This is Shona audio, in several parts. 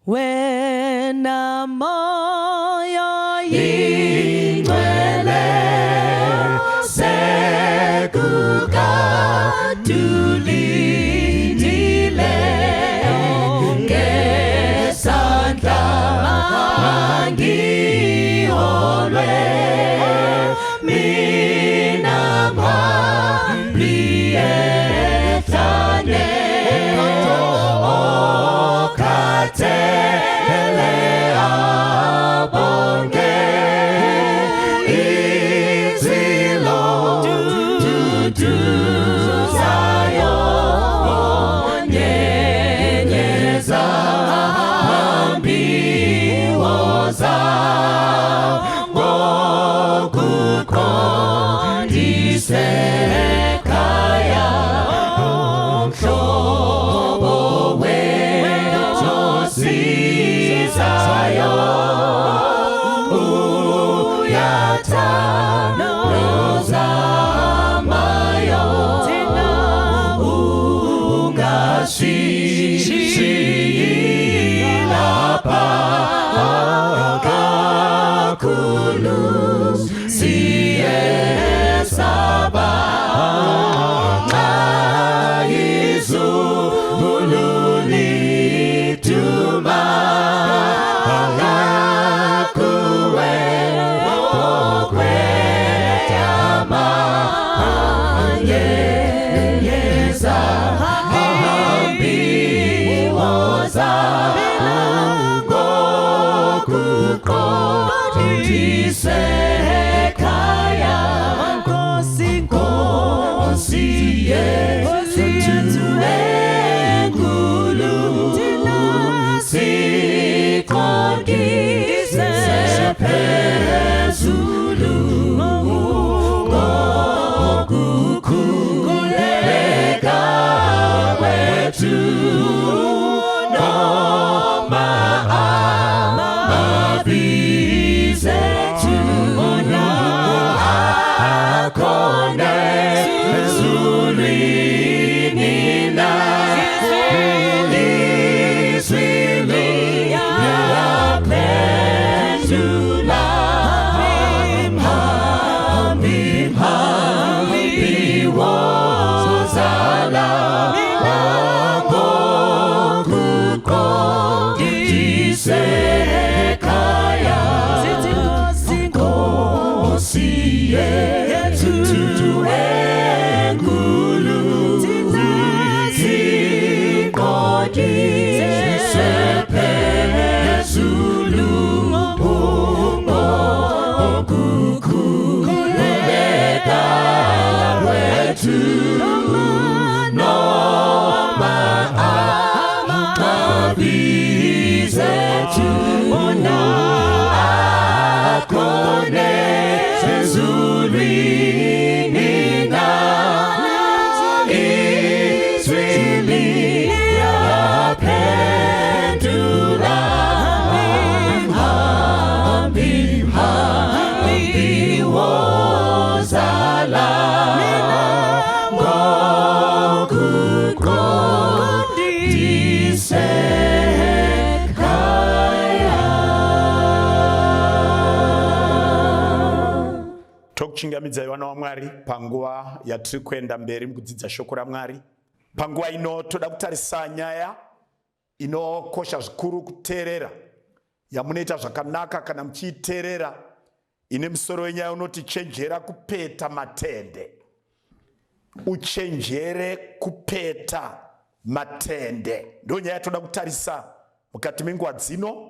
wena moyo ingcwele sekukadulindile ngesandla mangiholwe mina mhambliyethane okhathele abonge izilo duduzayo nyenyeza hambiwoza ngokuqondisekaya umhlobo wetosizayo uyathanozamayo ungashiyilapha kakhulu siyesaba nxa izulu liduma kuwe okwetama nyenyeza hambiwoza ngokuqondisekaya Nkosi yethu enkulu siqondise phezulu ngokukhuleka kwethu noma amabizethu akhona ezulwini na izwili liyaphendula hambiwozala ngokuqondisekaya Nkosi yethu enkulu siqondise phezulu ngokukhuleka kwethu noma amabizethu akhona ezulwini na izwili liyaphendula hambiwozala tokuchingamidza vana vaMwari panguva yatiri kuenda mberi mukudzidza shoko raMwari. Panguva ino toda kutarisa nyaya inokosha zvikuru kuteerera, yamunoita zvakanaka kana muchiiteerera, ine musoro wenyaya unoti chenjera kupeta matende. Uchenjere kupeta matende ndo nyaya toda kutarisa mukati menguva dzino.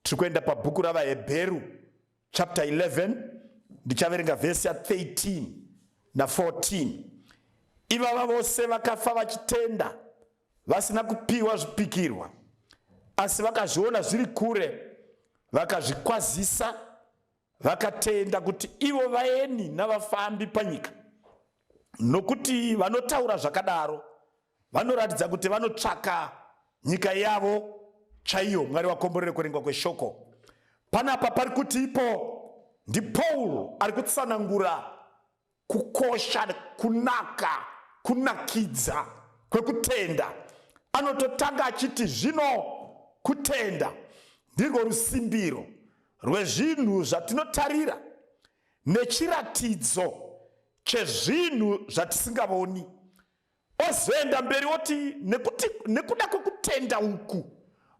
Tiri kuenda pabhuku ravaHebheru chapter 11 ndichaverenga vhesi ya 13 na 14. Ivava vose vakafa vachitenda vasina kupiwa zvipikirwa, asi vakazviona zviri kure vakazvikwazisa, vakatenda kuti ivo vaeni navafambi panyika. Nokuti vanotaura zvakadaro vanoratidza kuti vanotsvaka nyika yavo chaiyo. Mwari wakomborere kurengwa kweshoko. Panapa pari kuti ipo ndi Paul ari kutsanangura kukosha, kunaka, kunakidza kwekutenda. Anototanga achiti zvino Kutenda ndirwo rusimbiro rwezvinhu zvatinotarira nechiratidzo chezvinhu zvatisingavoni. Ozoenda mberi oti nekuda kwekutenda uku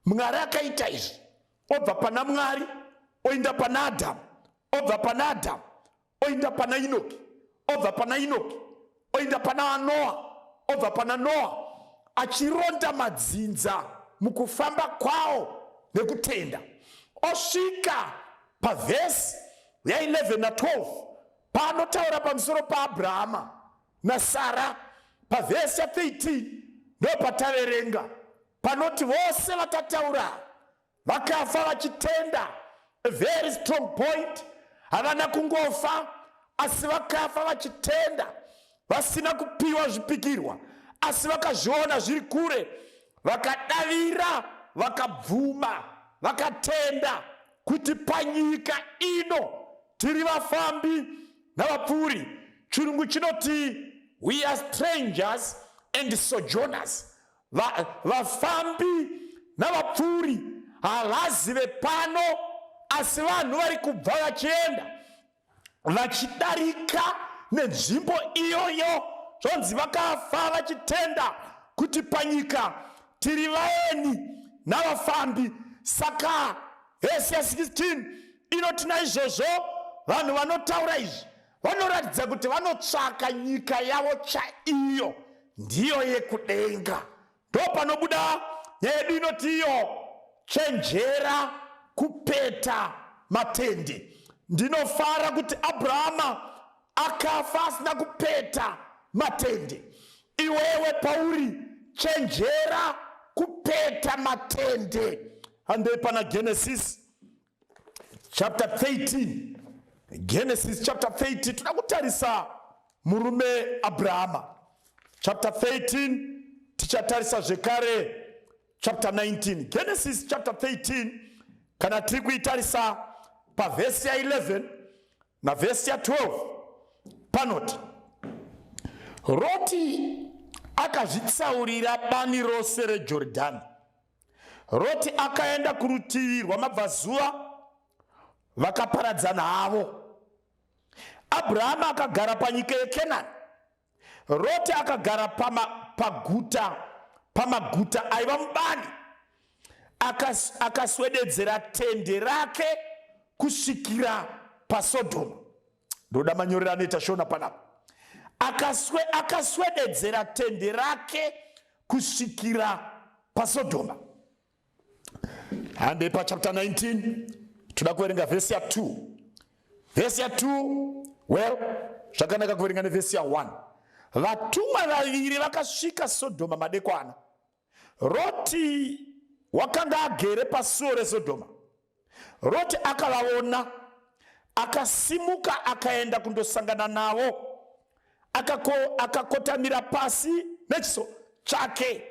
Mwari akaita izvi. Obva pana Mwari oenda pana Adhamu, obva pana Adhamu oenda pana Inoki, obva pana Inoki oenda pana Noa, obva pana Noa, achironda madzinza mukufamba kwawo nekutenda. Osvika pavhesi ya11 na12 paanotaura pamusoro paAbhurahama naSara. Pavhesi ya13 ndopataverenga panoti vose vatataura vakafa vachitenda. A very strong point. Havana kungofa asi vakafa vachitenda, vasina kupiwa zvipikirwa asi vakazviona zviri kure, vakadavira, vakabvuma, vakatenda kuti panyika ino tiri vafambi navapfuri. Chirungu chinoti we are strangers and sojourners. Vafambi navapfuri havazive pano asi vanhu vari kubva vachienda vachidarika nenzvimbo iyoyo. Zvonzi vakafa vachitenda kuti panyika tiri vaeni navafambi. Saka vhesi ya16 inoti naizvozvo vanhu vanotaura izvi vanoratidza kuti vanotsvaka nyika yavo chaiyo, ndiyo yekudenga. Ndo panobuda nyaya yedu inoti iyo chenjera kupeta matende. Ndinofara kuti Abhurahama akafa asina kupeta matende. Iwewe pauri chenjera kupeta matende. Hande pana Genesis chapter 13. Genesis chapter 13 tunakutarisa murume Abhurahama. Chapter 13 tichatarisa zvekare chapter 19. Genesis chapter 13 kana tiri kuitarisa pavhesi ya11 na vhesi ya12 panoti Roti akazvitsaurira bani rose reJorodhani. Roti akaenda kurutivi rwamabvazuva vakaparadzana havo. Abhurahama akagara panyika yeKenani. Roti akagara pamaguta aiva mubani. Akaswededzera tende rake kusvikira paSodhoma. Ndoda manyorero anoita shona panapa. Akaswededzera tende rake kusvikira paSodhoma. Hande pa chapter 19 toda kuverenga vhesi ya2. Vhesi ya2, well, zvakanaka kuverenga nevhesi ya1. Vatumwa vaviri vakasvika Sodhoma madekwana. Roti wakanga agere pasuo reSodhoma. Roti akavaona, akasimuka akaenda kundosangana navo. Akakotamira pasi nechiso chake.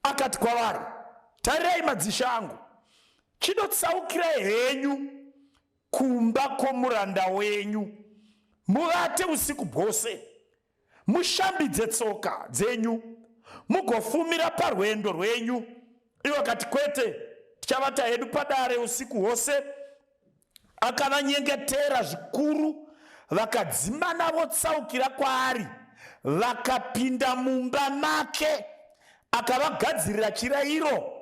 Akati kwavari, tarirai madzisha angu, chinotsaukira henyu kumba kwomuranda wenyu. Muvate usiku bwose, mushambidze tsoka dzenyu, mugofumira parwendo rwenyu. Ivo akati kwete, tichavata hedu padare usiku hwose. Akavanyengetera zvikuru, vakadzimana votsaukira kwaari, vakapinda mumba make. Akavagadzirira chirayiro,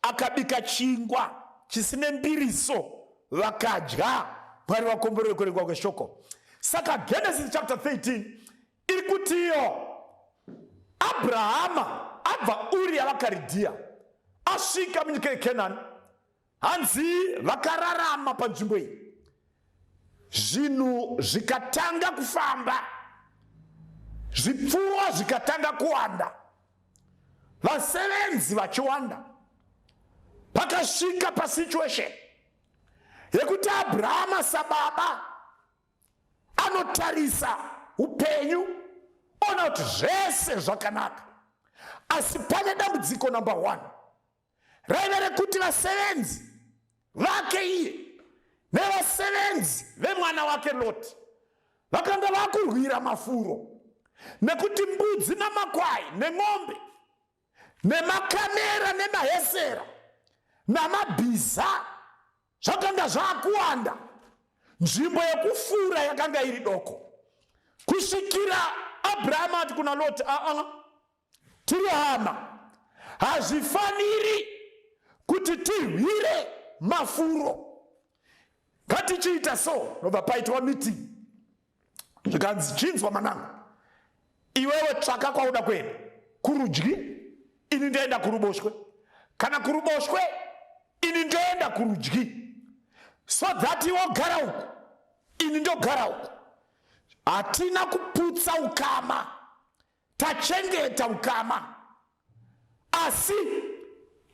akabika chingwa chisine mbiriso, vakadya. Mwari vakomborewe kuverengwa kweshoko. Saka Genesis chapter 13 iri kuti iyo Abhurahama abva Uri yavaKaridhea asvika munyika yeKenani. Hanzi vakararama panzvimbo iyi. Zvinhu zvikatanga kufamba, zvipfuwo zvikatanga kuwanda, vasevenzi vachiwanda. Pakasvika pasituation yekuti Abhurahama sababa anotarisa upenyu, ona kuti zvese zvakanaka, asi pane dambudziko number 1. Raiva rekuti vasevenzi vake iye nevasevenzi vemwana wake Loti vakanga vakurwira mafuro, nekuti mbudzi namakwai nemombe nemakamera nemahesera namabhiza zvakanga zvaakuwanda. Nzvimbo yekufura yakanga iri doko, kusvikira Abrahama ati kuna Loti, tiri hama, hazvifaniri kuti tirwire mafuro. Ngatichiita so. Ndobva paitwa meeting, zvikanzi, chinzwa manangu, iwewe tsvaka kwauda kuenda kurudyi, ini ndoenda kuruboshwe, kana kuruboshwe ini ndoenda kurudyi, so that iwe gara uku ini ndogara uku. Hatina kuputsa ukama, tachengeta ukama, asi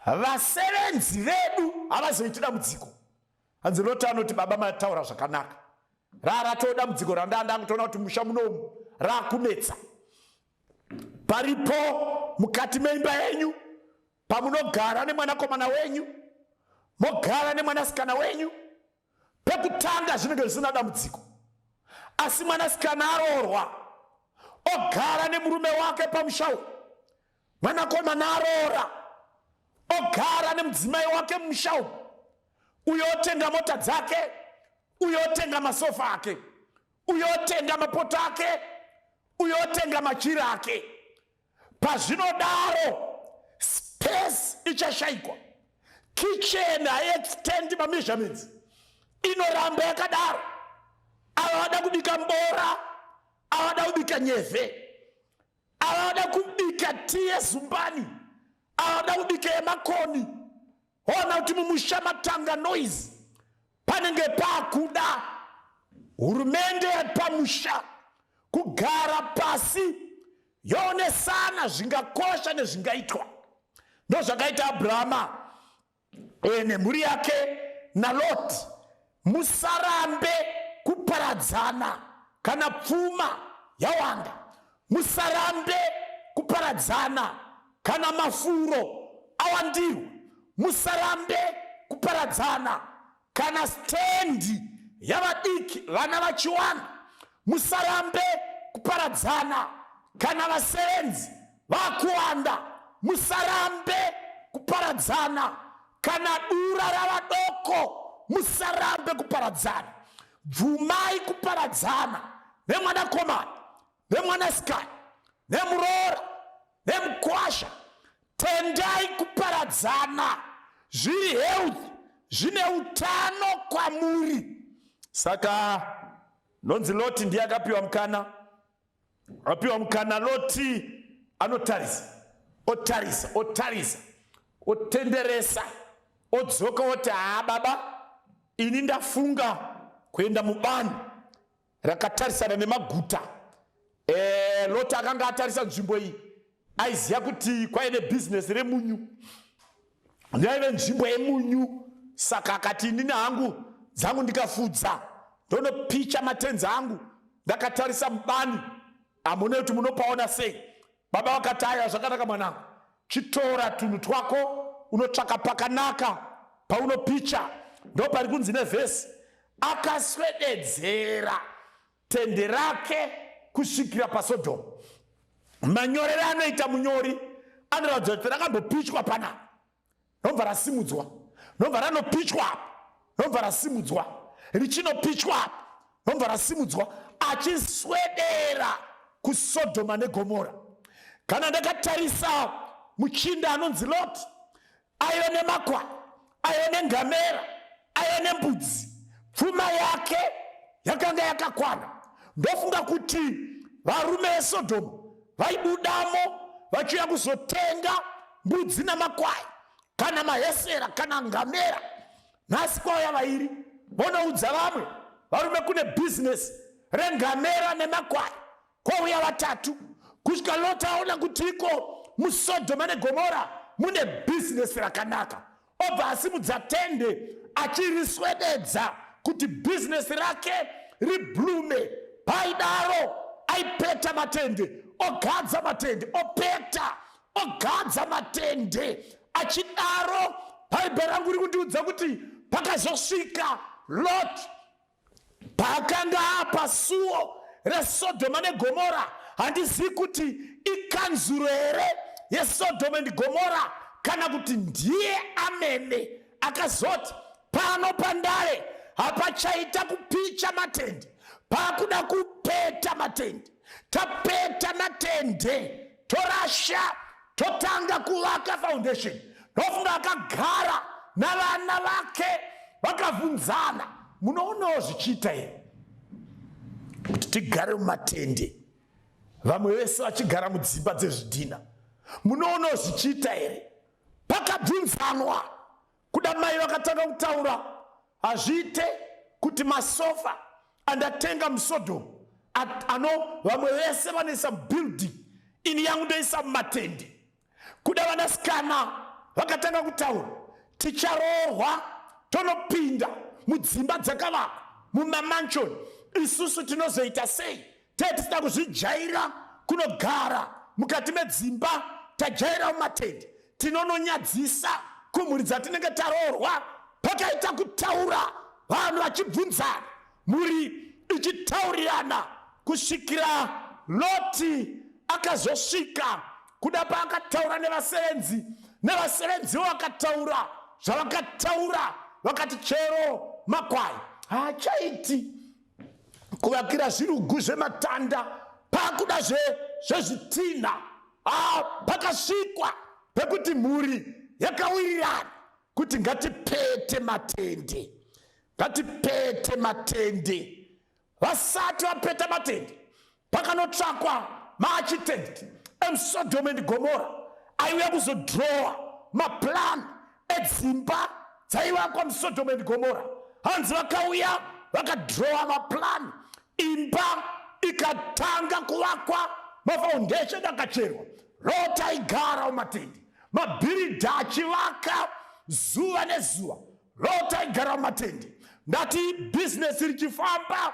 vasevenzi vedu havazoitira mudziko. Hanzi Loti anoti, baba mataura zvakanaka, ratoda mudziko randanda toona kuti musha munomu rakunetsa. Paripo mukati meimba yenyu, pamunogara nemwanakomana wenyu, mogara nemwanasikana wenyu, pekutanga zvinenge zvisina dambudziko. Asi mwanasikana aroorwa, ogara nemurume wake pamushauri, mwanakomana aroora, ogara nemudzimai wake mumushauri, uyo otenga mota dzake, uyo otenga masofa ake, uyo otenga mapoto ake, uyo otenga machira ake. Pazvinodaro space ichashayikwa, kitchen haiextend measurements, inoramba yakadaro. Avada kubika mbora, avada kubika nyeve, avada kubika tea zumbani, avada kubika emakoni. Ona kuti mumusha matanga noise, panenge pakuda hurumende pamusha kugara pasi yonesana zvingakosha nezvingaitwa. Ndo zvakaita Abrahama nemhuri yake naLoti. Musarambe kuparadzana kana pfuma yawanda, musarambe kuparadzana kana mafuro awandirwa, musarambe kuparadzana kana stendi yavadiki vana vachiwana, musarambe kuparadzana kana vasevenzi vakuwanda, musarambe kuparadzana kana dura ravadoko, musarambe kuparadzana. Bvumai kuparadzana nemwanakomana, nemwanasikana, nemuroora, nemukwasha. Tendai kuparadzana, zviri health, zvine utano kwamuri. Saka nonzi Loti ndiye akapiwa mukana. Apiwa mukana, Loti anotarisa, otarisa, otenderesa, odzoka oti, baba, ini ndafunga kuenda mubani rakatarisana nemaguta. Loti akanga atarisa nzvimbo iyi, aiziva kuti kwaine business remunyu, ndaive nzvimbo yemunyu. Saka akati, inini hangu dzangu ndikafudza ndonopicha matenzi angu, ndakatarisa mubani, hamune kuti munopaona sei. Baba vakati, aya zvakanaka mwanangu, chitora tunhu twako unotsvaka pakanaka paunopicha. Ndo pari kunzi nevhesi, akaswededzera tende rake kusvikira paSodhomu. Manyorero anoita munyori anoratidza kuti rakambopichwa panapa, nobva rasimudzwa, nobva ranopichwa, nobva rasimudzwa, richinopichwa, nobva rasimudzwa, achiswedera kuSodhoma neGomora. Kana ndakatarisa muchinda anonzi Loti, aiva nemakwa, aiva nengamera, aiva nembudzi, pfuma yake yakanga yakakwana. Ndofunga kuti varume veSodhoma vaibudamo vachiuya kuzotenga mbudzi namakwai, kana mahesera kana ngamera. Nhasi kwauya vairi vonoudza vamwe varume kune bhizinesi rengamera nemakwai, kwauya vatatu, kusvika Loti aona kuti iko muSodhoma neGomora mune bhizinesi rakanaka, obva asimudza tende achiriswededza kuti bhizinesi rake riblume. Paidaro aipeta matende, ogadza matende, opeta, ogadza matende. Achidaro bhaibheri rangu riri kundiudza kuti pakazosvika Loti paakanga pasuo reSodhoma neGomora. Handizivi kuti ikanzuro here yeSodhoma neGomora kana kuti ndiye amene akazoti pano pandare hapachaita kupicha matende, pakuda kupeta matende. Tapeta matende, torasha, totanga kuvaka foundation. Ndofunga akagara navana vake vakavunzana. Munoona zvichiita here kuti tigare mumatende, vamwe vese vachigara mudzimba dzezvidhina? Munoona zvichiita here pakabvunzanwa? Kuda mai vakatanga kutaura hazviite kuti masofa andatenga muSodhomu ano vamwe vese vanoisa building ini yangu ndoisa mumatende. Kuda vanasikana vakatanga kutaura ticharohwa tonopinda mudzimba dzakavakwa mumamanshoni, isusu tinozoita sei? Tisina kuzvijaira kunogara mukati medzimba, tajaira mumatende. Tinononyadzisa kumhuri dzatinenge tarohwa. Pakaita kutaura, vanhu vachibvunzana, muri ichitaurirana kusvikira Loti akazosvika. Kuda paakataura nevasevenziwo vakataura zvavakataura, vakati chero makwai haachaiti kuvakira zvirugu zvematanda, pakuda zvezvitinha. Pakasvikwa pekuti mhuri yakawirirana kuti ngatipete matende, ngatipete matende. Vasati vapeta matende, pakanotsvakwa maarchitect emuSodhomu and Gomora aiuya kuzodhrowa maplan edzimba dzaivakwa muSodhomu and Gomora. Hanzi vakauya vakadhrowa maplan, imba ikatanga kuvakwa, mafoundation akacherwa. Loti aigara mumatende, mabhiridha achivaka zuva nezuva, Loti aigara mumatende. Ndati business richifamba,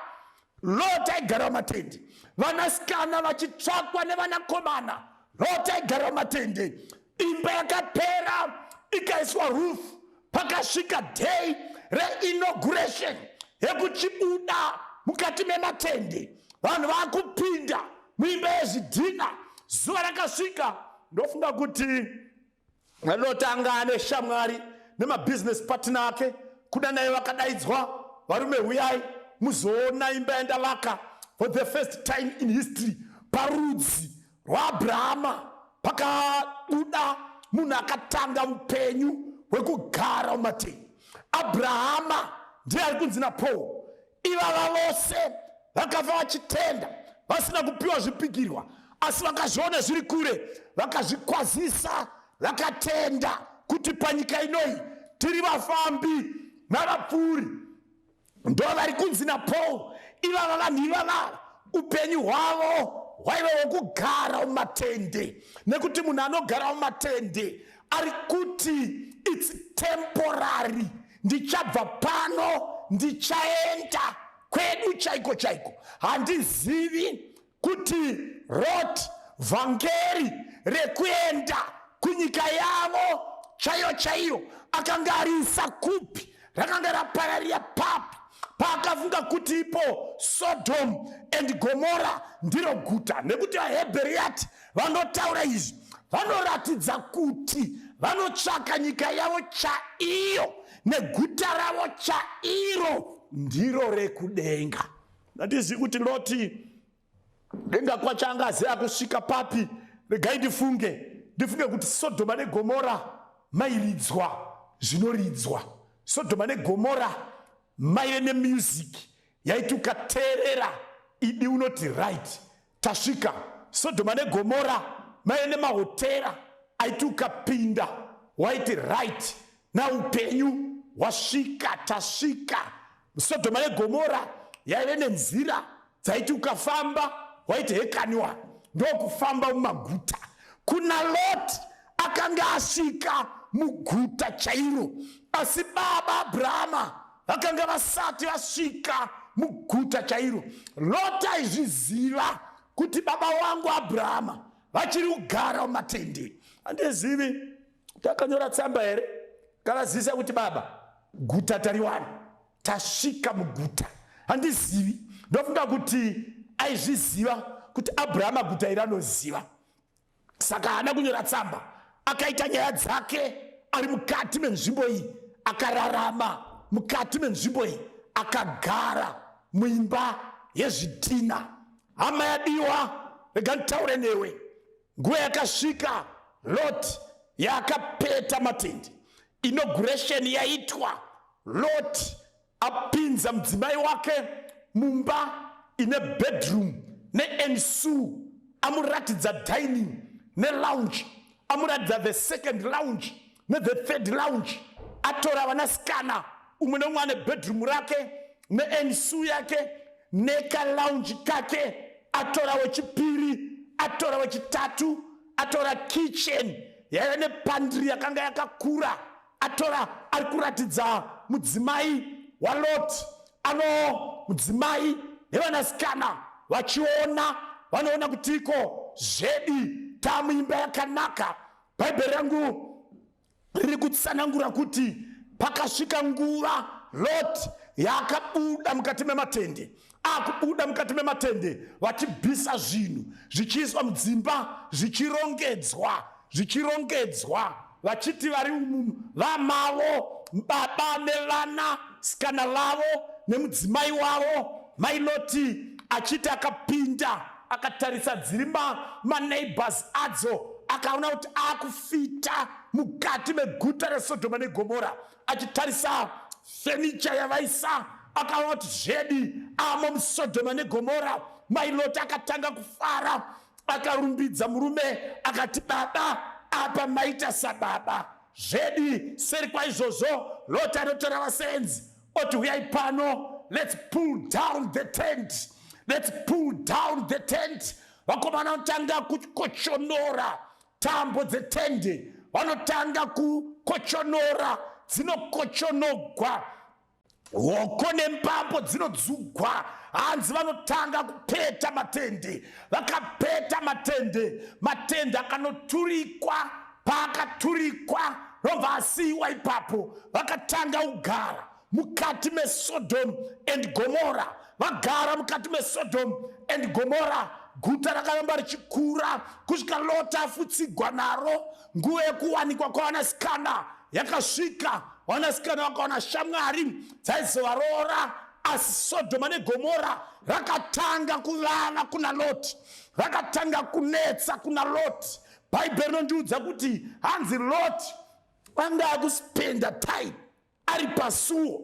Loti aigara mumatende. Vanasikana vachitsvakwa nevanakomana, Loti aigara mumatende. Imba yakapera ikaiswa roof, pakasvika day reinauguration yekuchibuda mukati mematende. Vanhu vakupinda muimba yezvidhina. Zuva rakasvika, ndofunga kuti Loti anga ane shamwari nemabusiness partner ake. Kuda naye vakadaidzwa, varume huyai muzoona imba yandavaka for the first time in history. Parudzi rwaAbhurahama pakabuda munhu akatanga upenyu hwekugara mumatende. Abhurahama ndiye ari kunzi naPaul. Ivava vose vakafa vachitenda, vasina kupiwa zvipikirwa, asi vakazviona zviri kure, vakazvikwazisa, vakatenda kuti panyika inoi tiri vafambi navapfuri. Ndo vari kunzi naPaul. Ivava vanhu ivava upenyu hwavo hwaiva hwekugara mumatende, nekuti munhu anogara mumatende ari kuti it's temporary. Ndichabva pano ndichaenda kwedu chaiko chaiko. Handizivi kuti Loti vhangeri rekuenda kunyika yavo chaiyo chaiyo akanga arisa kupi, rakanga rapararira papi, paakafunga kuti ipo Sodom and Gomora ndiro guta. Nekuti vaHebheriati vanotaura izvi, vanoratidza kuti vanotsvaka nyika yavo chaiyo neguta ravo chairo ndiro rekudenga. Ndatizivi kuti Loti denga kwacho angaziva kusvika papi. Regai ndifunge kuti Sodoma neGomora mairidzwa zvinoridzwa. Sodoma neGomora maive nemusic yaiti ukateerera idi unoti right tasvika. Sodoma neGomora maive nemahotera aiti ukapinda waiti right naupenyu wasvika tasvika. Sodoma neGomora yaive nenzira dzaiti ukafamba waiti hekaniwa, ndokufamba mumaguta. Kuna Loti akanga asvika muguta chairo, asi baba Abhurahama vakanga vasati vasvika muguta chairo. Loti aizviziva kuti baba wangu Abhurahama vachiri kugara mumatende. Handizivi takanyora tsamba here kavazivisa kuti baba guta tariwana, tasvika muguta. Handizivi, ndofunga kuti aizviziva kuti Abhurahama guta iri anoziva, saka haana kunyora tsamba. Akaita nyaya dzake ari mukati menzvimbo iyi, akararama mukati menzvimbo iyi, akagara muimba yezvidhina. Hama yadiwa, rega nditaure newe, nguva yakasvika Lot yakapeta matende. Inauguration yaitwa, Lot apinza mudzimai wake mumba ine bedroom neensu, amuratidza dining nelounge, amuratidza the second lounge nethe third lounge. Atora vanasikana umwe neumwe ane bedroom rake neensu yake nekalounge kake. Atora wechipiri, atora wechitatu, atora kitchen yaiva nepandiri yakanga yakakura. Atora ari kuratidza mudzimai waLot. Ano mudzimai nevanasikana vachiona, vanoona kutiko zvedi tamuimba yakanaka. Bhaibheri rangu riri kutsanangura kuti pakasvika nguva Lot yakabuda mukati mematende. Akubuda mukati mematende vachibvisa zvinhu zvichiiswa mudzimba, zvichirongedzwa vachiti vari umu vamavo, baba nevana, sikana lavo nemudzimai wavo. Mai Loti achiti akapinda akatarisa dziri maneighbors adzo, akaona kuti akufita mukati meguta reSodhoma neGomora. Achitarisa furniture yavaisa, akaona kuti zvedi amo muSodhoma neGomora. Mai Loti akatanga kufara, akarumbidza murume akati, baba, apa maita sababa. Zvedi seri kwaizvozvo Loti anotora vasenzi oti, uyai pano, let's pull down the tent. Let's pull down the tent. Vakomana vanotanga kukochonora tambo dzetende, vanotanga kukochonora, dzinokochonogwa, hoko nembambo dzinodzugwa, hanzi vanotanga kupeta matende. Vakapeta matende akanoturikwa. Paakaturikwa robva asiyiwa ipapo, vakatanga kugara mukati meSodom and Gomora. Vagara mukati meSodom and Gomora. Guta rakaramba richikura kusvika Lot afutsigwa naro. Nguva yekuwanikwa kwavanasikana yakasvika. Vanasikana vakaona shamwari dzaizovaroora, asi Sodhoma neGomora rakatanga kuvava kuna Lot, rakatanga kunetsa kuna Lot. Bhaibheri rinondiudza kuti hanzi Lot anga akuspenda time ari pasuo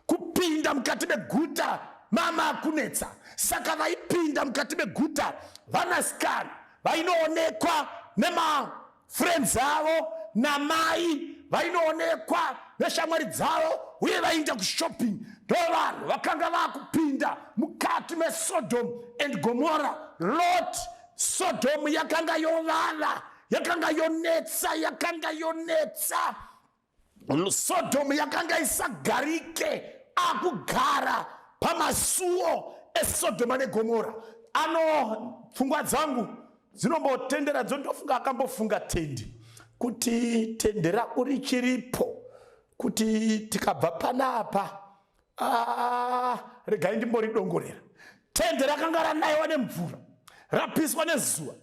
kupinda mukati meguta mama akunetsa. Saka vaipinda mukati meguta, vanasikana vainoonekwa nemafriends avo namai, vainoonekwa neshamwari dzavo, uye vainda kushopping. Ndo vanhu vakanga vakupinda mukati meSodom and Gomora. Lot, Sodom yakanga yovava, yakanga yonetsa. Sodom yakanga isagarike, akugara pamasuo eSodoma neGomora. Ano pfungwa dzangu dzinombotendera dzondofunga, akambofunga tende, kuti tende rako richiripo, kuti tikabva panapa, regai ndimboridongorera. Tende rakanga ranayiwa nemvura, rapiswa nezuva,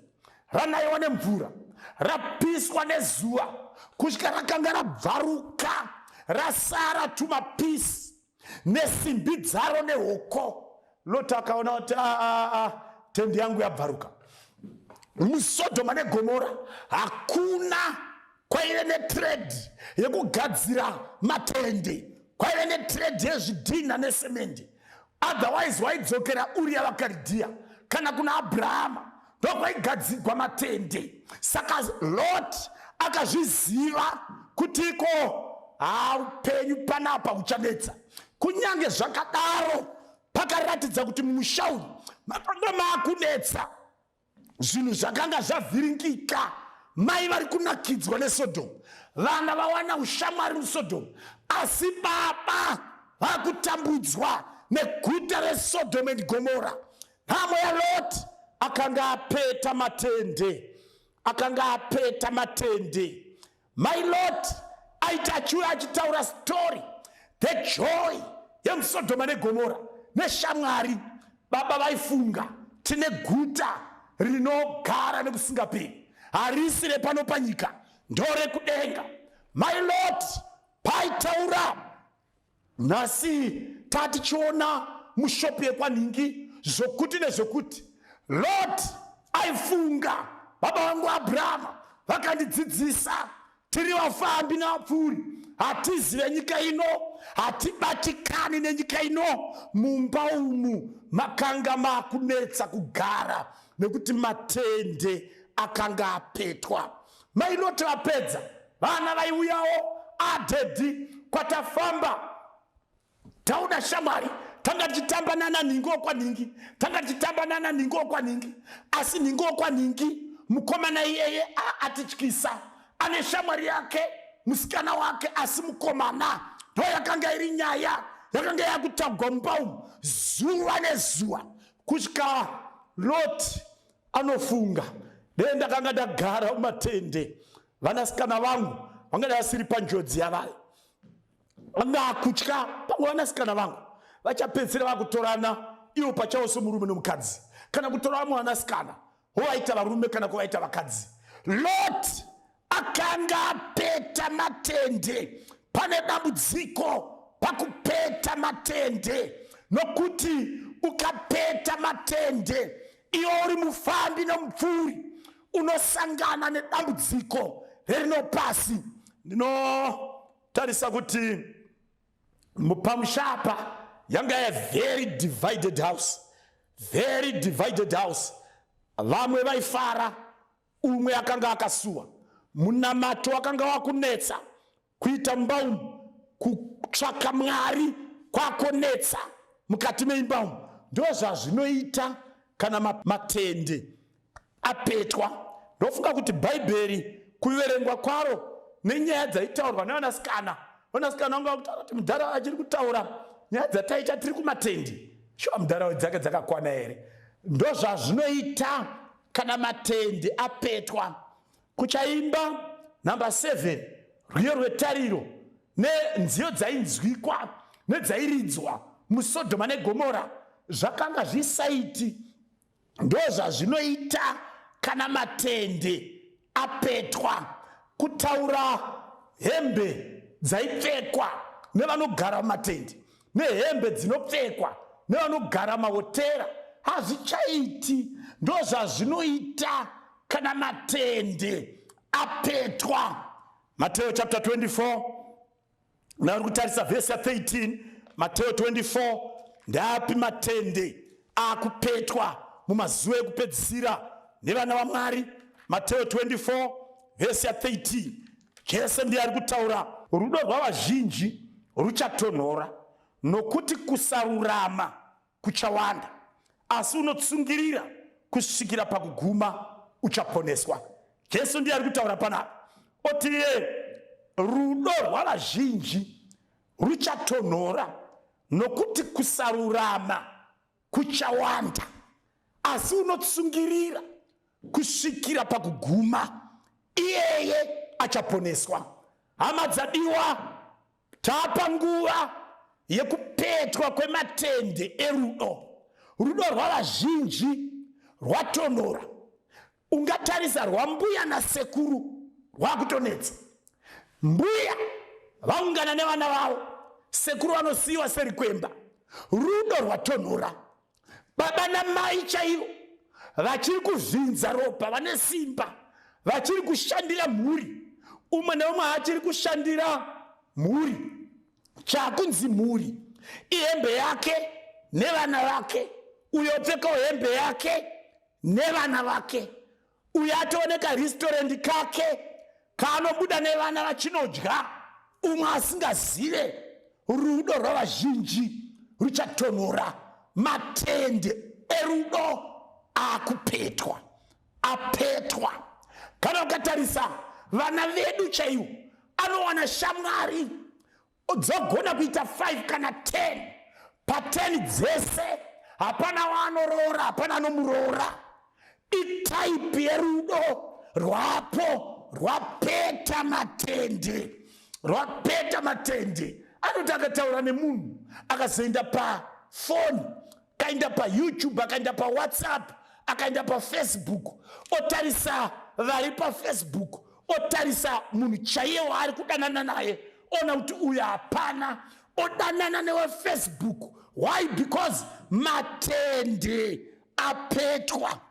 ranayiwa nemvura, rapiswa nezuva, kusvika rakanga rabvaruka, rasara tumapisi nesimbi dzaro nehoko. Lot akaona kuti tende yangu yabvaruka. MuSodhoma neGomora hakuna kwaive netrade yekugadzira matende, kwaive netrade yezvidhina nesemende. Otherwise waidzokera Uria vaKaridhea kana kuna Abrahama, ndokwaigadzirwa matende. Saka Lot akazviziva kutiko upenyu panapa huchanetsa. Kunyange zvakadaro, pakaratidza kuti mumusha umu makanga maakunetsa, zvinhu zvakanga zvavhiringika. Mai vari kunakidzwa neSodom, vana vawana ushamwari muSodom, asi baba vakutambudzwa neguta reSodom and Gomora. Nhamo yaLot akanga apeta matende, Mai Lot aita achiuya achitaura story, the joy yemuSodoma neGomora neshamwari. Baba vaifunga, tine guta rinogara nekusingaperi, harisi repano panyika, ndore kudenga. Mai Lot paitaura. Nhasi tatichiona mushopu yekwanhingi zvokuti nezvokuti Lord aifunga baba vangu Abrahama vakandidzidzisa tiri vafambi navapfuri, hatizive nyika ino, hatibatikani nenyika ino. Mumba umu makanga makunetsa kugara nekuti matende akanga apetwa. Mainoti vapedza vana vaiuyawo adhedhi kwatafamba tauda shamwari, tanga tichitamba nana ningi wokwanhingi, tanga tichitamba nana ningi wokwanhingi. Asi ningi wokwanhingi mukomana iyeye atityisa, ane shamwari yake musikana wake, asi mukomana ndo yakanga iri nyaya yakanga yakutagwa mumba umu zuva nezuva kusvika Loti anofunga dei ndakanga ndagara mumatende, vanasikana vangu vanga vasiri panjodzi yavayo. Vanga kutya pamwe vanasikana vangu vachapedzisira vakutorana ivo pachavo somurume nomukadzi, kana kutorana muvanasikana vovaita varume kana kuvaita vakadzi. Loti akanga apeta matende. Pane dambudziko pakupeta matende, nokuti ukapeta matende iwo uri mufambi nomupfuri unosangana nedambudziko rerinopasi. Ndinotarisa kuti mupamushapa yanga ya very divided house, very divided house. Vamwe vaifara, umwe akanga akasuwa. Munamato wakanga wakunetsa, kuita mumba umu, kutsvaka Mwari kwakonetsa mukati meimba umu. Ndozvazvinoita kana matende apetwa. Ndofunga kuti Bhaibheri kuverengwa kwaro nenyaya dzaitaurwa nevanasikana, vanasikana vanga vakutaura kuti mudhara achiri kutaura nyaya dzataita tiri kumatende, shuwa mudhara dzake dzakakwana here. Ndozvazvinoita kana matende apetwa. Kuchaimba namba 7 rwiyo rwetariro nenzio dzainzwikwa nedzairidzwa muSodhoma neGomora zvakanga zvisaiti. Ndozvazvinoita kana matende apetwa. Kutaura hembe dzaipfekwa nevanogara mumatende nehembe dzinopfekwa nevanogara mahotera hazvichaiti. Ndozvazvinoita kana matende apetwa. Mateo chapter 24 nauri kutarisa vhesi ya 13. Mateo 24 ndapi matende akupetwa mumazuva ekupedzisira nevana vaMwari. Mateo 24 vhesi ya 13. Jesu ndiye ari kutaura, rudo rwavazhinji ruchatonhora nokuti kusarurama kuchawanda, asi unotsungirira kusvikira pakuguma uchaponeswa. Jesu ndiye ari kutaura panapa, oti rudo rwavazhinji ruchatonhora nokuti kusarurama kuchawanda, asi unotsungirira kusvikira pakuguma iyeye achaponeswa. Hama dzadiwa, tapa nguva yekupetwa kwematende erudo. Rudo rwavazhinji rwatonhora. Ungatarisa rwambuya nasekuru rwakutonetsa. Mbuya vaungana nevana vavo, sekuru vanosiyiwa seri kwemba. Rudo rwatonhora. Baba namai chaivo vachiri kuvhinza ropa, vane simba, vachiri kushandira mhuri. Umwe neumwe achiri kushandira mhuri, chakunzi mhuri, ihembe yake nevana vake, uyo pfekawo hembe yake nevana vake, uyo atooneka restaurant kake kaanobuda nevana vachinodya, umwe asingazive. Rudo rwavazhinji ruchatonhora. Matende erudo akupetwa, apetwa. Kana ukatarisa vana vedu chaivo anowana shamwari dzogona kuita 5 kana 10. Pa10 dzese hapana waanoroora, hapana anomuroora. Itaipi yerudo rwapo rwapeta matende, rwapeta matende. Anoti akataura nemunhu akazoenda pafoni, akaenda paYouTube, akaenda paWhatsApp, akaenda paFacebook, otarisa vari paFacebook, otarisa munhu chaiye waari kudanana naye, ona kuti uyu hapana, odanana newefacebook. Why? Because matende apetwa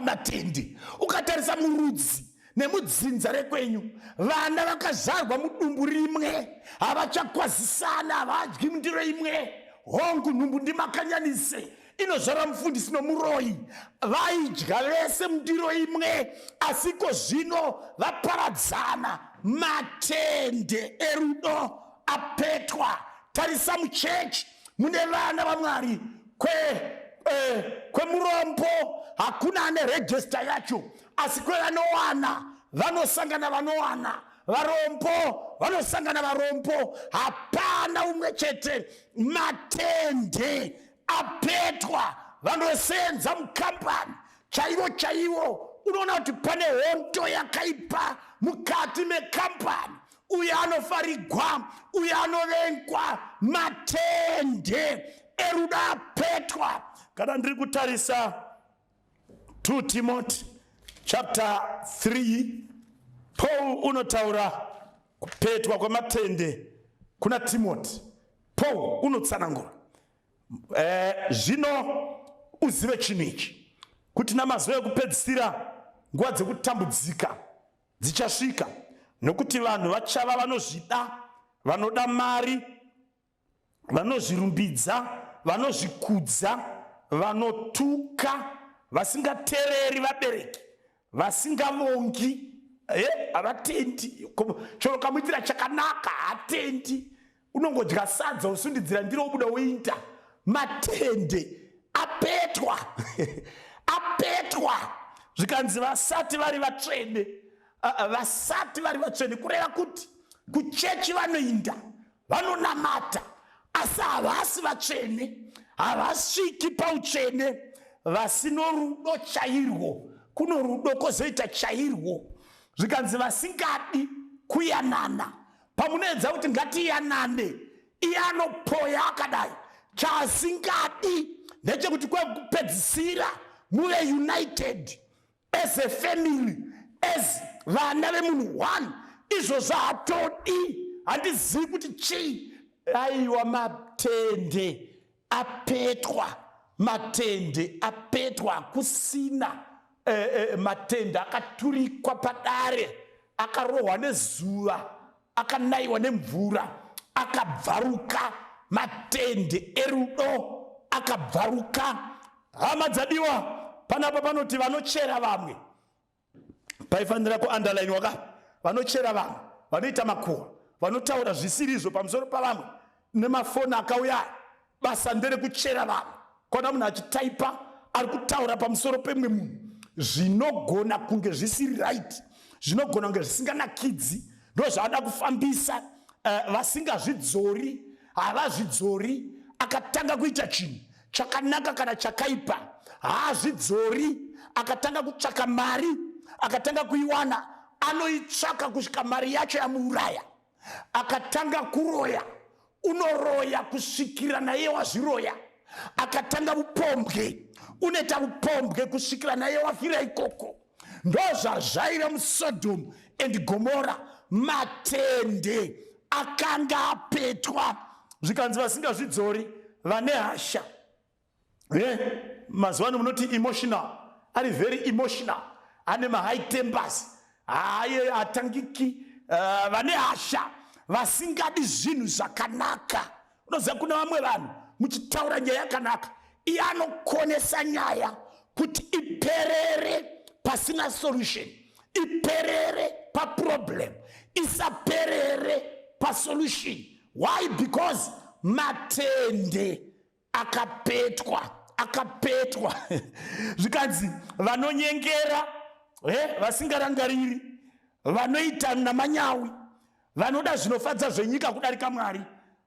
matende. Ukatarisa murudzi nemudzinza rekwenyu, vana vakazvarwa mudumbu rimwe havachakwazisana, havadyi mundiro imwe. Hongu nhumbu ndimakanyanise inozvara mufundisi nomuroyi, vaidya vese mundiro imwe, asiko zvino vaparadzana. Matende erudo apetwa. Tarisa muchechi mune vana vaMwari kwemurombo hakuna ane register yacho, asi kwevanowana vanosangana vanowana, varombo vanosangana varombo, hapana umwe chete. Matende apetwa, vanosenza mukambani chaivo. Unoona kuti pane hondo yakaipa mukati mekambani. Uyo anofarigwa, uyo anovengwa. Matende erudo apetwa. Kana ndiri kutarisa 2 Timothy chapter 3, Paul unotaura kupetwa kwematende kuna Timothy. Paul unotsanangura zvino uzive chinhu ichi, kuti namazuva ekupedzisira nguva dzekutambudzika dzichasvika, nokuti vanhu vachava vanozvida, vanoda mari, vanozvirumbidza, vanozvikudza, vanotuka, vasingateereri vabereki, vasingavongi, havatendi. Chero kamuitira chakanaka haatendi, unongodya sadza usundidzira ndiro ubuda uinda. Matende apetwa apetwa. Zvikanzi vasati vari vatsvene, vasati vari vatsvene, kureva kuti kuchechi vanoinda, vanonamata, asi havasi vatsvene, havasviki pautsvene, vasino rudo chairwo. Kuno rudo kwozoita chairwo. Zvikanzi vasingadi kuyanana. Pamunoedza kuti ngatiyanane, iye anopoya akadai. Chaasingadi ndechekuti kwekupedzisira muve united as a family, as vana vemunhu one. Izvo zvaatodi, handizivi kuti chii. Aiwa, matende apetwa, matende apetwa. Kusina matende akaturikwa padare, akarohwa nezuva, akanayiwa nemvura, akabvaruka. Matende erudo akabvaruka. Hama dzadiwa, panapa panoti vanochera vamwe. Paifanira kuunderline waka. Vanochera vamwe, vanoita makuhwa, vanotaura zvisirizvo pamusoro pavamwe nemafoni akauya. Basa ndere kuchera vamwe. Kona munhu achitaipa ari kutaura pamusoro pemwe munhu zvinogona kunge zvisiri right, zvinogona kunge zvisinganakidzi. Ndozvaada kufambisa vasingazvidzori, havazvidzori. Akatanga kuita chinhu chakanaka kana chakaipa, haazvidzori. Akatanga kutsvaka mari, akatanga kuiwana, anoitsvaka kusvika mari yacho yamuuraya. Akatanga kuroya, unoroya kusvikira naye wazviroya. Akatanga upombwe, unoita upombwe kusvikira naye wafira ikoko. Ndozvazvaira muSodom and Gomora. Matende akanga apetwa. Zvikanzi vasingazvidzori, vane hasha. Mazuva ano munoti emotional, ari very emotional, ane high tempers, aye atangiki, vane hasha, vasingadi zvinhu zvakanaka. Unoziva kuna vamwe vanhu muchitaura nyaya yakanaka, iye anokonesa nyaya kuti iperere pasina solution, iperere paproblem, isaperere pasolution. Why? Because matende akapetwa. Zvikanzi vanonyengera, vasingarangariri, vanoita namanyawi, vanoda zvinofadza zvenyika kudarika Mwari,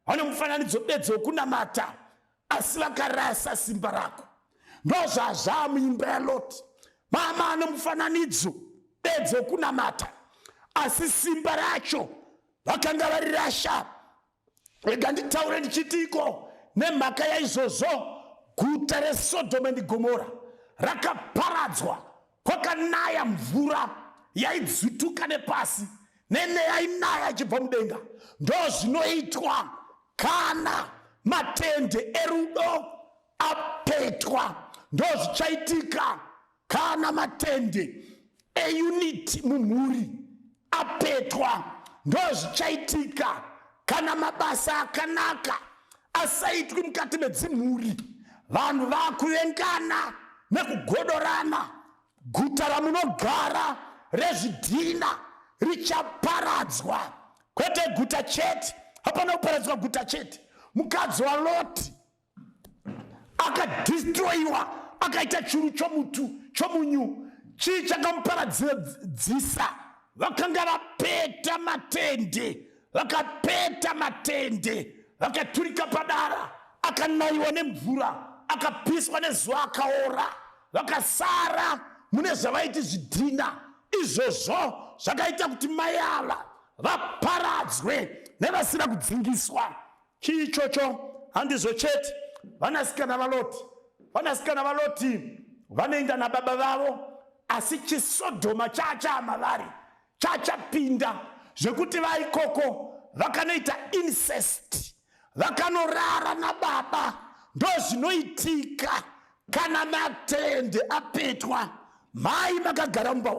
vane mufananidzo bedzi wokunamata, asi vakarasa simba rako. Ndozvazva muimba yaLoti. Mama ane mufananidzo bedzi wokunamata, asi simba racho vakanga varirasha. Rega nditaure ndichitiko nemhaka yaizvozvo. Guta reSodom and Gomora rakaparadzwa, kwakanaya mvura yaidzutuka nepasi, nemweya inaya achibva mudenga. Ndozvinoitwa kana matende erudo apetwa. Ndozvichaitika kana matende eunity mumhuri apetwa. Ndozvichaitika kana mabasa akanaka asaitwi mukati medzimhuri. Vanhu vakuvengana nekugodorana. Guta ramunogara rezvidhina richaparadzwa. Kwete guta chete, hapana kuparadzwa guta chete. Mukadzi waLoti akadhistroyiwa, akaita churu chomutu chomunyu. Chii chakamuparadzisa? Vakanga vapeta matende, vakapeta matende, vakaturika padara, akanayiwa nemvura, akapiswa nezuva akaora, vakasara mune zvavaiti zvidhina. Izvozvo zvakaita kuti mai ava vaparadzwe nevasina kudzingiswa. Chii ichocho? Handizvo chete. Vanasikana vaLoti vanoenda nababa vavo, asi chiSodhoma chaamavari chachapinda zvekuti vaikoko vakanoita incest, vakanorara nababa. Ndozvinoitika kana matende apetwa. Mai makagara mumba,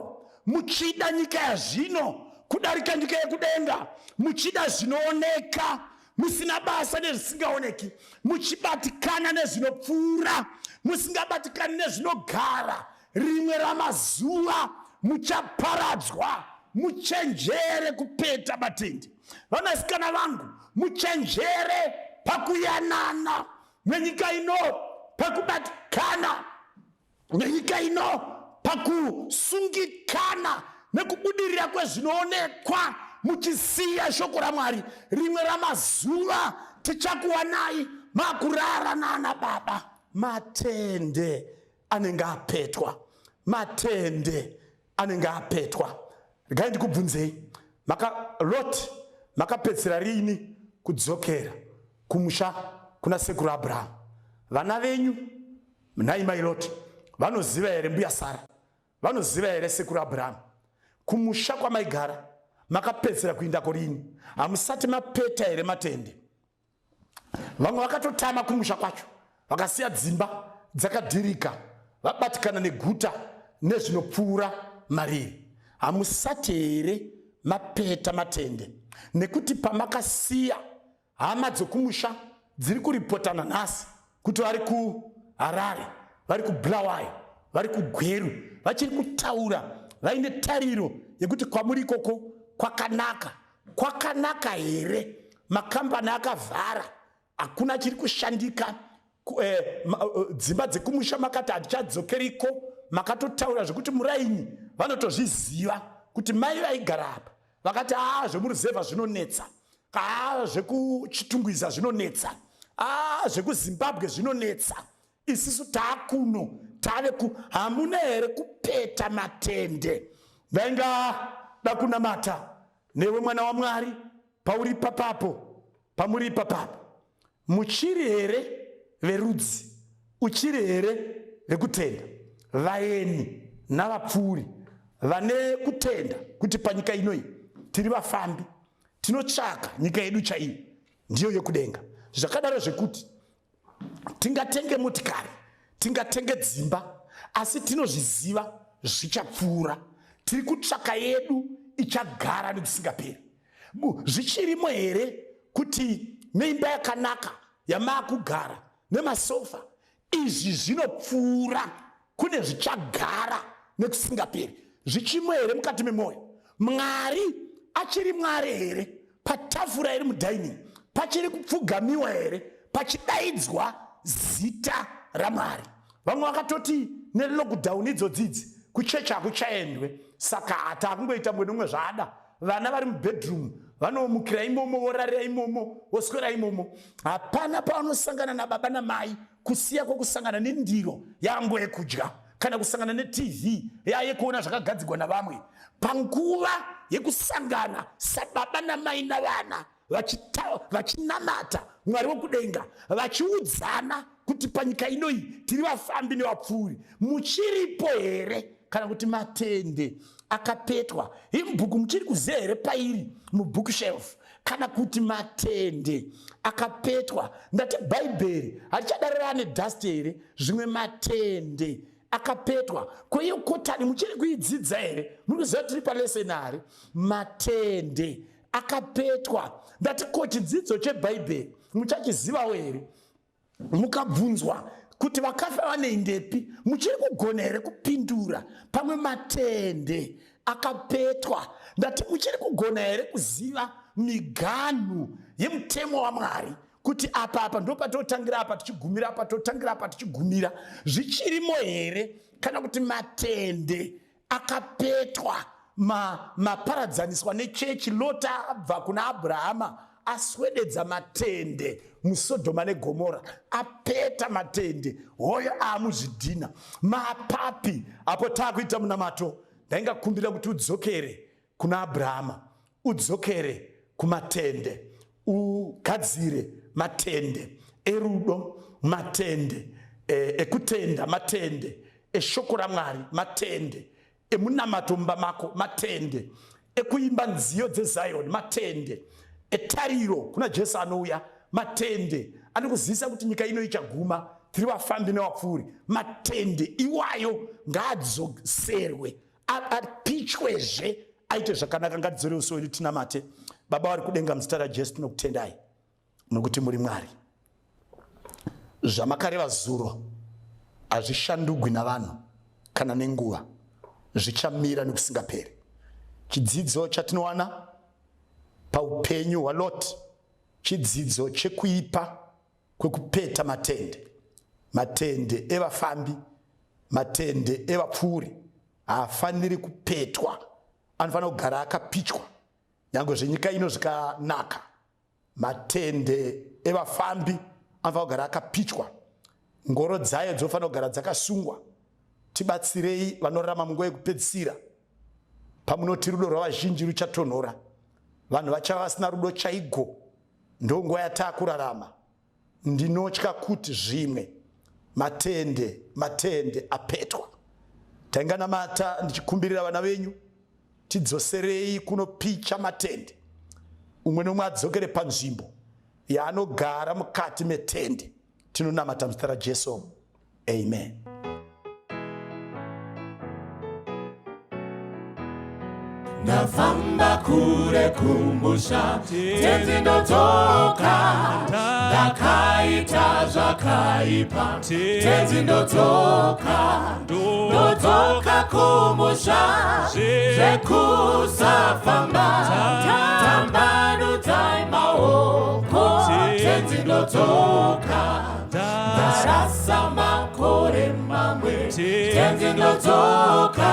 muchida nyika yazvino kudarika nyika yekudenga, muchida zvinooneka, musina basa nezvisingaoneki, muchibatikana nezvinopfuura, musingabatikani nezvinogara. Rimwe ramazuva muchaparadzwa. Muchenjere kupeta matende. Vanasikana vangu, muchenjere pakuyanana nenyika ino, pakubatikana nenyika ino, pakusungikana nekubudirira kwezvinoonekwa, muchisiya shoko raMwari. Rimwe ramazuva tichakuwanai makurara nana baba. Matende anenge apetwa. Matende anenge apetwa. Regai ndikubvunzei, Loti makapedzera rini kudzokera kumusha kuna sekuru Abrahamu? Vana venyu, nhai mai Loti, vanoziva here mbuya Sara? Vanoziva here sekuru Abrahamu? Kumusha kwamaigara makapedzera kuindako rini? Hamusati mapeta here matende? Vamwe vakatotama kumusha kwacho, vakasiya dzimba dzakadhirika, vabatikana neguta nezvinopfuura mariri. Hamusati here mapeta matende? Nekuti pamakasiya hama dzokumusha dziri kuripotana nhasi kuti vari kuHarare, vari kuBulawayo, vari kuGweru, vachiri kutaura vaine tariro yekuti kwamuri ikoko kwakanaka. Kwakanaka here? Makambani akavhara, hakuna chiri kushandika. Dzimba dzekumusha makati hatichadzokeriko. Makatotaura zvekuti muraini vanotozviziva kuti mai vaigara apa vakati zvemuruzevha zvinonetsa, zvekuchitungwiza zvinonetsa, zvekuZimbabwe zvinonetsa. Isisu taakuno, hamuna here kupeta matende? Vaingada kunamata newe mwana waMwari pauri papapo, pamuri papapo. Muchiri here verudzi? Uchiri here vekutenda? Vaeni navapfuuri vane kutenda kuti panyika inoi tiri vafambi, tinotsvaka nyika yedu chaiyo, ndiyo yekudenga. Zvakadaro zvekuti tingatenge motikari, tingatenge dzimba, asi tinozviziva zvichapfuura. Tiri kutsvaka yedu ichagara nekusingaperi. Zvichirimo here kuti neimba yakanaka yamakugara nemasofa, izvi zvinopfuura, kune zvichagara nekusingaperi? Zvichimo here mukati memwoyo? Mwari achiri Mwari here? Patafura iri mudhainingi pachiri kupfugamiwa here? Pachidaidzwa zita raMwari? Vamwe vakatoti nelockdown idzodzidzi kuchechi hakuchaendwe, saka hata hakungoita mwe nomwe zvaada. Vana vari mubedroom vanomukira imomo, vorarira imomo, voswera imomo. Hapana pavanosangana nababa namai kusiya kwokusangana nendiro yangu yekudya kana kusangana neTV yekuona zvakagadzirwa navamwe. Panguva yekusangana sababa namai navana vachinamata Mwari wokudenga, vachiudzana kuti panyika inoi tiri vafambi nevapfuuri, muchiripo here? Kana kuti matende akapetwa. Mubhuku muchiri kuziva here pairi mubookshelf kana kuti matende akapetwa. Ndati bhaibheri harichadarira nedhasti here, zvimwe matende akapetwa. Kweiyo kotani muchiri kuidzidza here? Muri kuziva tiri palesenari matende akapetwa. Ndati ko chidzidzo chebhaibheri muchachizivawo here? Mukabvunzwa kuti vakafa vaneindepi, muchiri kugona here kupindura? Pamwe matende akapetwa. Ndati muchiri kugona here kuziva miganhu yemutemo waMwari, kuti apa ndo patotangira, apa tichigumira, apa totangira, apa tichigumira, zvichirimo here? Kana kuti matende akapetwa, maparadzaniswa nechechi. Loti abva kuna Abhurahama aswededza matende muSodhoma neGomora, apeta matende, hoyo amuzvidhina. Mapapi apo taakuita munamato, ndaingakumbira kuti udzokere kuna Abhurahama, udzokere kumatende, ugadzire matende erudo, matende ekutenda, matende eshoko raMwari, matende emunamato mumba mako, matende ekuimba nziyo dzeZion, matende etariro kuna Jesu anouya, matende anokuzivisa kuti nyika ino ichaguma, tiri vafambi nevapfuuri. Matende iwayo ngaadzoserwe, apichwezve, aite zvakanaka. Ngadzore sori tinamate. Baba vari kudenga, muzita raJesu tinokutendai nokuti muri Mwari. Zvamakareva zuro hazvishandugwi navanhu kana nenguva, zvichamira nekusingaperi. Chidzidzo chatinowana paupenyu hwaLoti chidzidzo chekuipa kwekupeta matende. Matende evafambi, matende evapfuuri haafaniri kupetwa, anofanira kugara akapichwa. Nyange zvenyika ino zvikanaka, matende evafambi anofanira kugara akapichwa. Ngoro dzayo dzinofanira kugara dzakasungwa. Tibatsirei vanorarama munguva yekupedzisira, pamunoti rudo rwavazhinji ruchatonhora, vanhu vachava vasina rudo chaigwo. Ndo nguva yataakurarama. Ndinotya kuti zvimwe matende apetwa. Tainganamata ndichikumbirira vana venyu, tidzoserei kunopicha matende. Umwe nomwe adzokere panzvimbo yaanogara mukati metende. Tinonamata muzita raJesu. Amen. Ndafamba kure kumusha, tenzi ndotoka, ndakaita zvakaipa, tenzi ndotoka, ndotoka kumusha, zvekusafamba, tambanudzai maoko, tenzi ndotoka, ndarasa makore mamwe, tenzi ndotoka,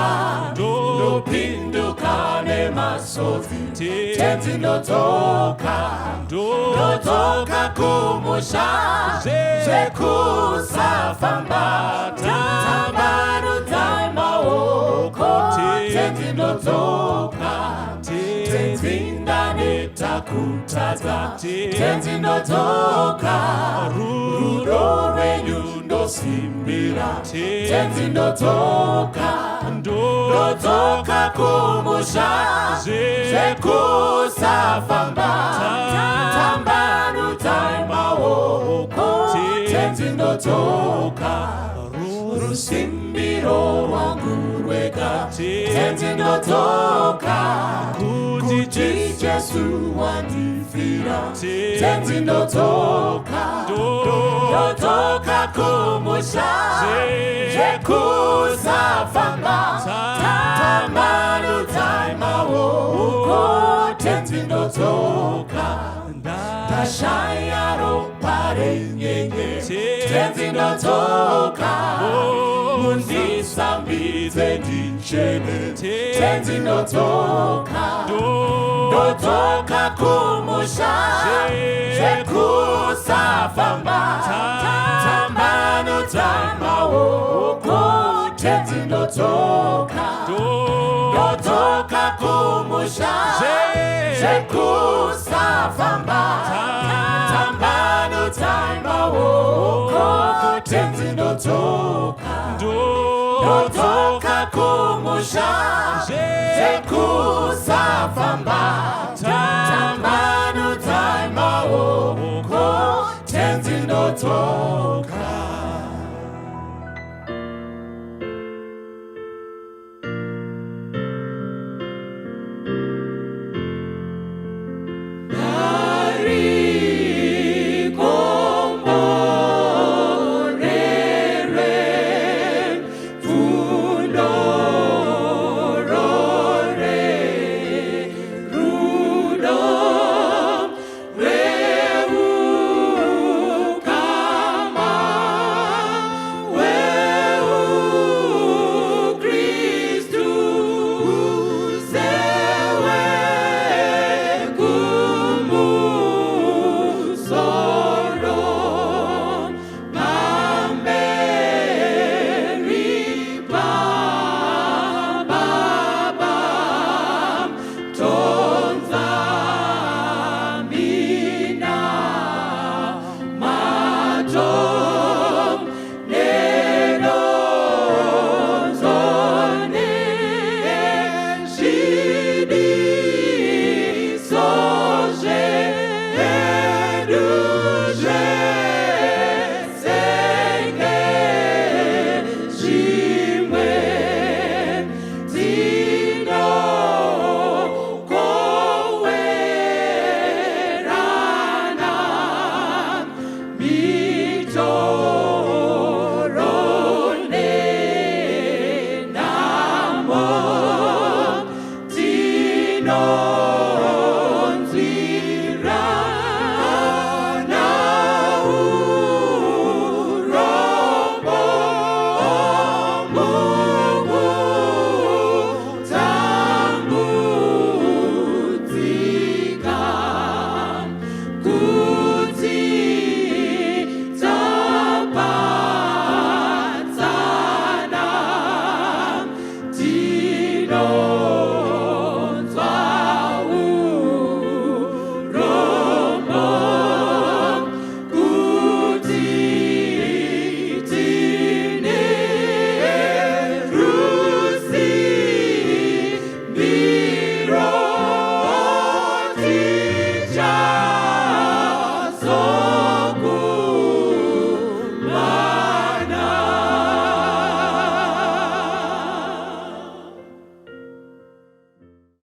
ndopinduka nemasodzi, tenzi ndotoka, ndotoka kumusha, zvekusafamba, tambanudzai maoko, tenzi ndotoka, tenzi ndaneta kutadza, tenzi ndotoka, rudo rwenyu ndosimbira, tenzi ndotoka, ndotoka kumusha, zvekusafamba, tambanudzai maoko, tenzi ndotoka, rusimbiro rwangu rwega, tenzi ndotoka, kuti Jesu wandifira, tenzi ndotoka, ndotoka kumusha, zvekusafamba, tambanudzai maoko, tenzi ndotoka, ndashaya ropa renyenye, tenzi ndotoka, mundisambidze ndichene, tenzi ndotoka, ndotoka kumusha, zvekusafamba, tambanudzai maoko, tenzi ndotoka, ndotoka kumusha, zvekusafamba, tambanudzai maoko, tenzi ndotoka, ndotoka kumusha. kumusha zekusafamba tamanu taimao ko tenzi notoka